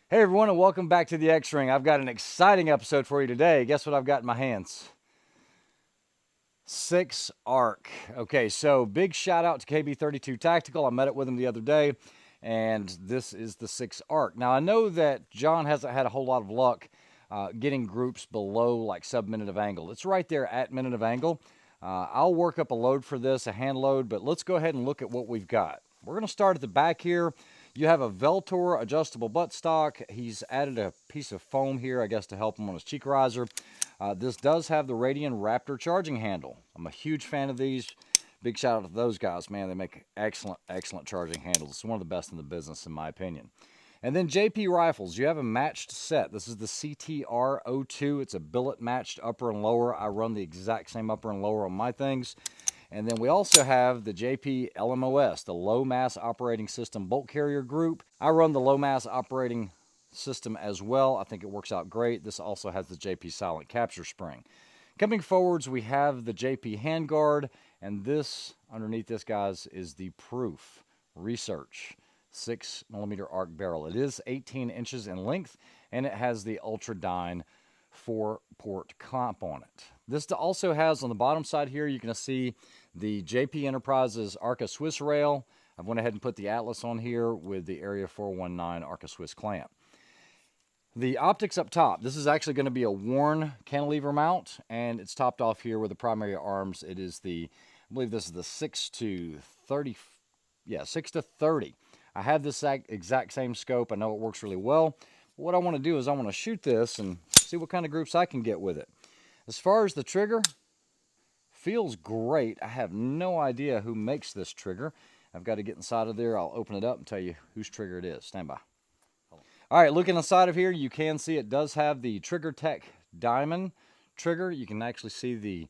Hey everyone, and welcome back to the X-Ring. I've got an exciting episode for you today. Guess what I've got in my hands? 6 ARC. Okay, so big shout out to KB32 Tactical. I met up with him the other day, and this is the 6 ARC. Now I know that John hasn't had a whole lot of luck getting groups below like sub-minute of angle. It's right there at minute of angle. I'll work up a load for this, a hand load, but let's go ahead and look at what we've got. We're going to start at the back here. You have a Vltor adjustable buttstock. He's added a piece of foam here, I guess, to help him on his cheek riser. This does have the Radian Raptor charging handle. I'm a huge fan of these. Big shout out to those guys, man. They make excellent, excellent charging handles. It's one of the best in the business, in my opinion. And then JP Rifles, you have a matched set. This is the CTR-02. It's a billet matched upper and lower. I run the exact same upper and lower on my things. And then we also have the JP LMOS, the Low Mass Operating System Bolt Carrier Group. I run the Low Mass Operating System as well. I think it works out great. This also has the JP Silent Capture Spring. Coming forwards, we have the JP Handguard, and this, underneath this, guys, is the Proof Research 6mm arc barrel. It is 18 inches in length, and it has the Ultradyne 4-port comp on it. This also has on the bottom side here, you're going to see the JP Enterprises Arca Swiss rail. I've went ahead and put the Atlas on here with the Area 419 Arca Swiss clamp. The optics up top, this is actually going to be a worn cantilever mount, and it's topped off here with the primary arms. It is the, I believe this is the 6 to 30, yeah, 6 to 30. I have this exact same scope. I know it works really well. What I want to do is I want to shoot this and see what kind of groups I can get with it. As far as the trigger, feels great. I have no idea who makes this trigger. I've got to get inside of there. I'll open it up and tell you whose trigger it is. Stand by. All right, looking inside of here, you can see it does have the Triggertech diamond trigger. You can actually see the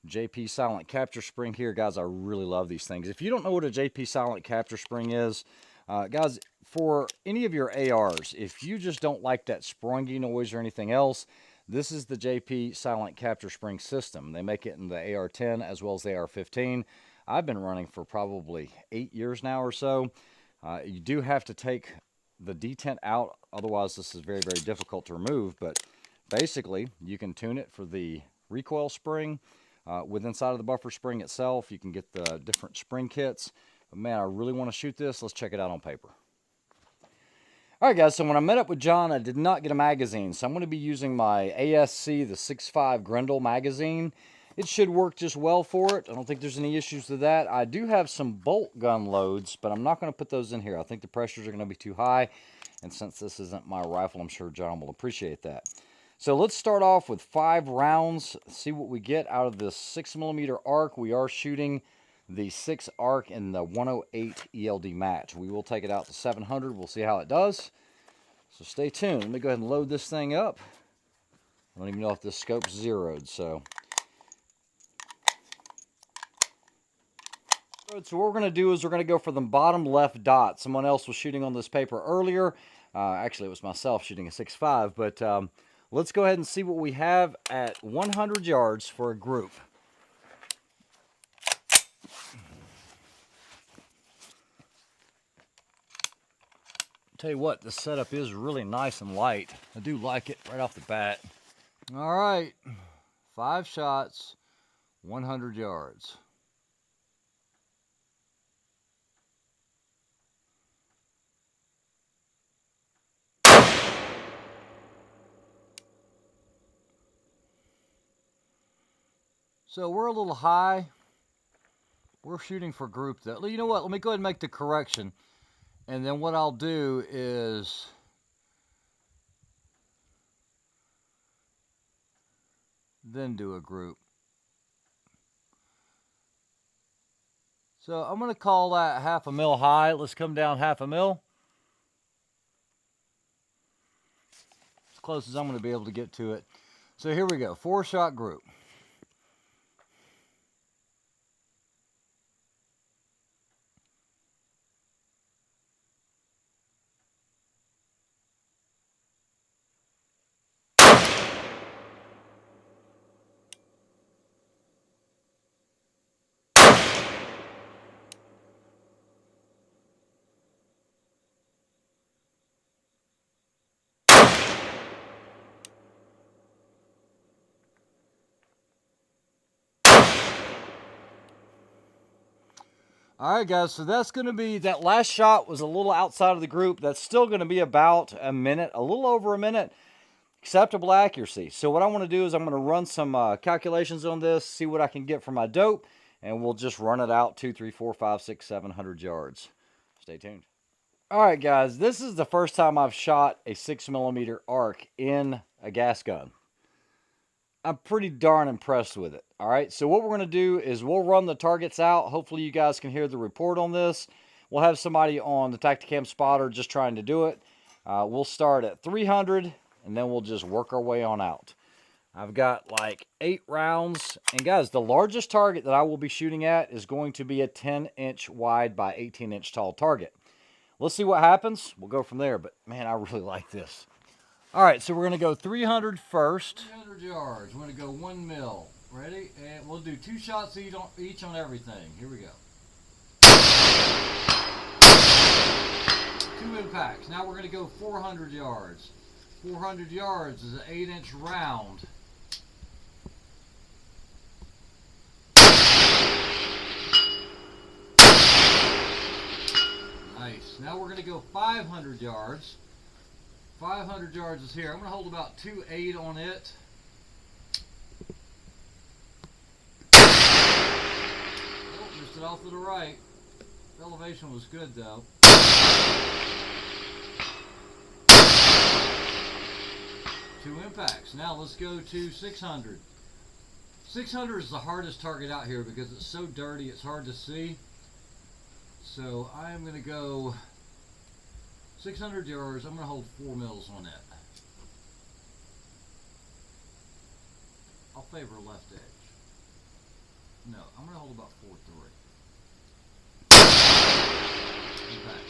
JP Silent Capture Spring here. Guys, I really love these things. If you don't know what a JP Silent Capture Spring is, guys, for any of your ARs, if you just don't like that springy noise or anything else, this is the JP Silent Capture Spring system. They make it in the AR-10 as well as the AR-15. I've been running for probably 8 years now or so. You do have to take the detent out, otherwise this is very, very difficult to remove, but basically you can tune it for the recoil spring. With inside of the buffer spring itself, you can get the different spring kits. But man, I really want to shoot this. Let's check it out on paper. All right, guys, so when I met up with John, I did not get a magazine, so I'm going to be using my ASC, the 6.5 Grendel magazine. It should work just well for it. I don't think there's any issues with that. I do have some bolt gun loads, but I'm not going to put those in here. I think the pressures are going to be too high, and since this isn't my rifle, I'm sure John will appreciate that. So let's start off with 5 rounds, see what we get out of this 6mm arc. We are shooting the 6 arc in the 108 ELD match. We will take it out to 700. We'll see how it does. So stay tuned. Let me go ahead and load this thing up. I don't even know if this scope's zeroed, so what we're going to do is we're going to go for the bottom left dot. Someone else was shooting on this paper earlier. Actually, it was myself shooting a 6.5, but let's go ahead and see what we have at 100 yards for a group. Tell you what, this setup is really nice and light. I do like it right off the bat. All right, 5 shots, 100 yards. So we're a little high. We're shooting for group though. You know what? Let me go ahead and make the correction. And then what I'll do is then do a group. So I'm going to call that 1/2 mil high. Let's come down 1/2 mil. As close as I'm going to be able to get to it. So here we go. 4-shot group. All right, guys, so that's going to be, that last shot was a little outside of the group. That's still going to be about a minute, a little over a minute. Acceptable accuracy. So what I want to do is I'm going to run some calculations on this, see what I can get for my dope, and we'll just run it out 2, 3, 4, 5, 6, 700 yards. Stay tuned. All right, guys, this is the first time I've shot a 6mm arc in a gas gun. I'm pretty darn impressed with it. All right, so what we're going to do is we'll run the targets out. Hopefully you guys can hear the report on this. We'll have somebody on the Tacticam spotter just trying to do it. We'll start at 300, and then we'll just work our way on out. I've got like 8 rounds. And guys, the largest target that I will be shooting at is going to be a 10-inch wide by 18-inch tall target. Let's see what happens. We'll go from there, but man, I really like this. All right, so we're going to go 300 first. 300 yards. We're going to go 1 mil. Ready? And we'll do 2 shots each on everything. Here we go. 2 impacts. Now we're going to go 400 yards. 400 yards is an 8-inch round. Nice. Now we're going to go 500 yards. 500 yards is here. I'm going to hold about 2.8 on it. Oh, missed it off to the right. The elevation was good though. 2 impacts. Now let's go to 600. 600 is the hardest target out here because it's so dirty it's hard to see. So I am going to go 600 yards. I'm going to hold 4 mils on it. I'll favor left edge. No, I'm going to hold about 4.3. Impact.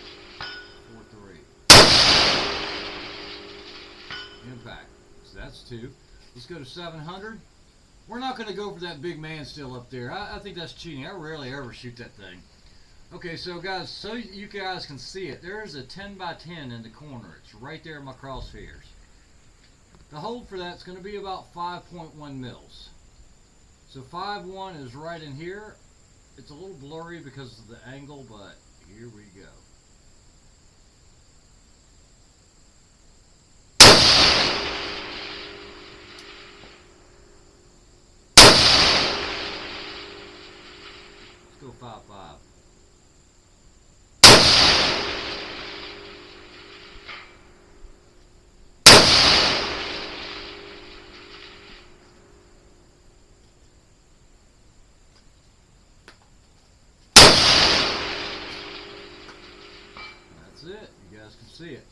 4.3. Impact. So that's 2. Let's go to 700. We're not going to go for that big man still up there. I think that's cheating. I rarely ever shoot that thing. Okay, so guys, so you guys can see it, there's a 10 by 10 in the corner. It's right there in my crosshairs. The hold for that's going to be about 5.1 mils. So 5.1 is right in here. It's a little blurry because of the angle, but here we go. Let's go 5.5. It. You guys can see it.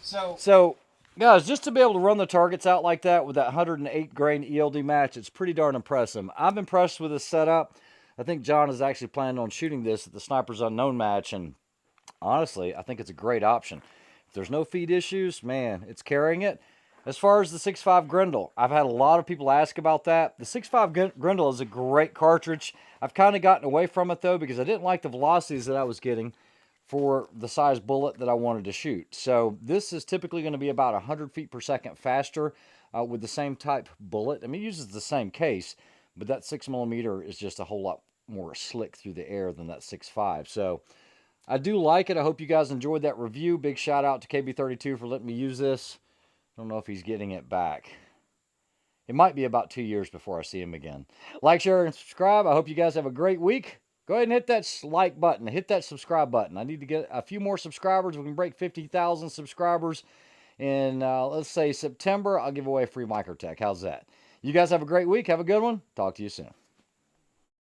So guys, just to be able to run the targets out like that with that 108 grain ELD match, it's pretty darn impressive. I'm impressed with this setup. I think John is actually planning on shooting this at the Snipers Unknown match, and honestly, I think it's a great option. If there's no feed issues, man, it's carrying it. As far as the 6.5 Grendel, I've had a lot of people ask about that. The 6.5 Grendel is a great cartridge. I've kind of gotten away from it though because I didn't like the velocities that I was getting for the size bullet that I wanted to shoot. So this is typically going to be about 100 feet per second faster with the same type bullet. I mean, it uses the same case, but that 6mm is just a whole lot more slick through the air than that 6.5. So I do like it. I hope you guys enjoyed that review. Big shout out to KB32 for letting me use this. I don't know if he's getting it back. It might be about 2 years before I see him again. Like, share, and subscribe. I hope you guys have a great week. Go ahead and hit that like button. Hit that subscribe button. I need to get a few more subscribers. We can break 50,000 subscribers in, let's say, September. I'll give away a free Microtech. How's that? You guys have a great week. Have a good one. Talk to you soon.